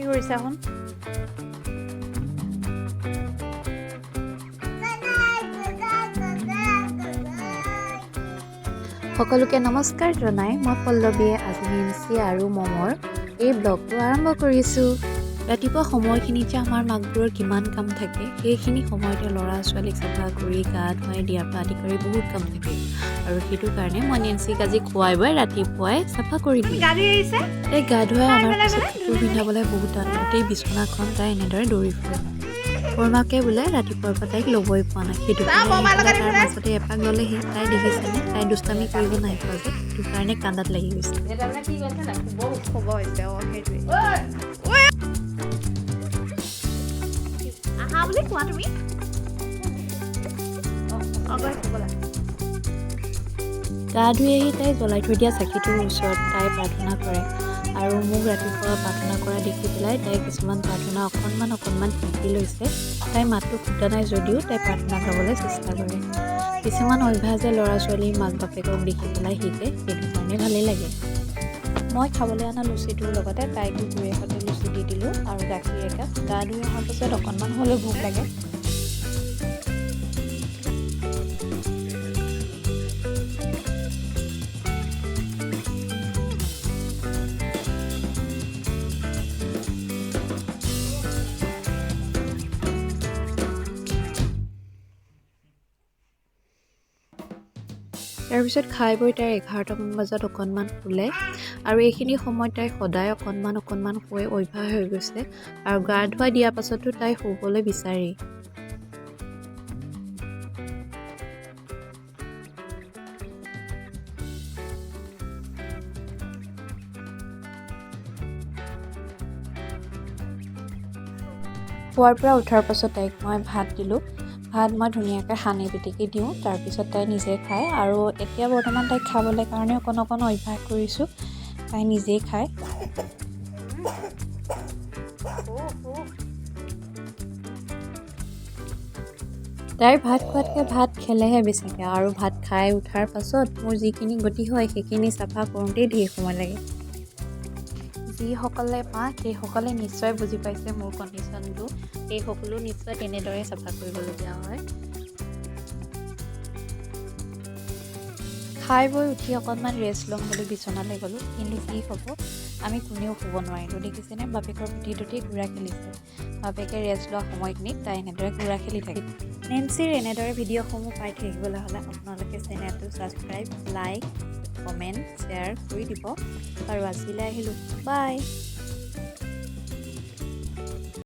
কৰিছা শুন সকলোকে নমস্কাৰ জনাই মই পল্লৱীয়ে আজি নেন্সি আৰু মমৰ এই ব্লগটো আৰম্ভ কৰিছোঁ ৰাতিপুৱা সময়খিনি যে আমাৰ মাকবোৰৰ কিমান কাম থাকে সেইখিনি সময়তে ল'ৰা ছোৱালীক চাফা কৰি গা ধুৱাই দিয়াৰ পৰা আদি কৰি বহুত কাম থাকে আৰু সেইটো কাৰণে মই নেন্সিক আজি খুৱাই বৈ ৰাতিপুৱাই চাফা কৰি দিওঁ তাই গা ধুৱাই অনাৰ পিছত কাপোৰ পিন্ধাবলৈ বহুত আনতেই বিচনাখন তাই এনেদৰে দৌৰি ফুৰে বৰমাকে বোলে ৰাতিপুৱাৰ পৰা তাইক ল'বই পোৱা নাই সেইটো তাৰ মাজতে এপাক ল'লেহি তাই দেখিছেনে তাই দুষ্টামি কৰিব নাই পোৱা যে সেইটো কাৰণে কান্দাত লাগি গৈছে বুলি কোৱা তুমি গা ধুই আহি তাই জ্বলাই থৈ দিয়া চাকিটোৰ ওচৰত তাই প্ৰাৰ্থনা কৰে আৰু মোক ৰাতিপুৱা প্ৰাৰ্থনা কৰা দেখি পেলাই তাই কিছুমান প্ৰাৰ্থনা অকণমান শিকি লৈছে তাই মাতটো ফুটা নাই যদিও তাই প্ৰাৰ্থনা গাবলৈ চেষ্টা কৰে কিছুমান অভ্যাস যে ল'ৰা ছোৱালী মাক বাপেকক দেখি পেলাই শিকে সেইটো কাৰণে ভালেই লাগে মই খাবলৈ অনা লুচিটোৰ লগতে তাইকো গুড়ে সৈতে লুচি দি দিলোঁ আৰু গাখীৰ একাপ গা ধুই অহাৰ পাছত অকণমান হ'লেও ভোক লাগে তাৰপিছত খাই বৈ তাই 11টামান বজাত অকণমান শুলে আৰু এইখিনি সময়ত তাই সদায় অকণমান শুৱে অভ্যাস হৈ গৈছে আৰু গা ধুৱাই দিয়াৰ পাছতো তাই শুবলৈ বিচাৰেই শুৱাৰ পৰা উঠাৰ পাছত তাইক মই ভাত দিলোঁ ভাত মই ধুনীয়াকৈ সানি পিটিকি দিওঁ তাৰপিছত তাই নিজে খায় আৰু এতিয়া বৰ্তমান তাইক খাবলৈ কাৰণে অকণ অভ্যাস কৰিছোঁ তাই নিজেই খায় তাইৰ ভাত খোৱাতকৈ ভাত খেলেহে বেছিকৈ আৰু ভাত খাই উঠাৰ পাছত মোৰ যিখিনি গতি হয় সেইখিনি চাফা কৰোঁতেই ধেৰ সময় লাগে যিসকলে সেইসকলে নিশ্চয় বুজি পাইছে মোৰ কণ্ডিশ্যনটো সেই সকলো নিশ্চয় তেনেদৰে চাফা কৰিবলগীয়া হয় খাই বৈ উঠি অকণমান ৰেষ্ট ল'ম বুলি বিচনালৈ গ'লোঁ কিন্তু কি হ'ব আমি কোনেও শুব নোৱাৰিলোঁ দেখিছেনে বাপেকৰ পিঠিটোতেই ঘোঁৰা খেলিছে বাপেকে ৰেষ্ট লোৱা সময়খিনিত তাই এনেদৰে ঘোঁৰা খেলি থাকে নেন্সিৰ এনেদৰে ভিডিঅ'সমূহ পাই থাকিবলৈ হ'লে আপোনালোকে চেনেলটো ছাবস্ক্ৰাইব লাইক কমেণ্ট শ্বেয়াৰ কৰি দিব আৰু আজিলৈ আহিলোঁ বাই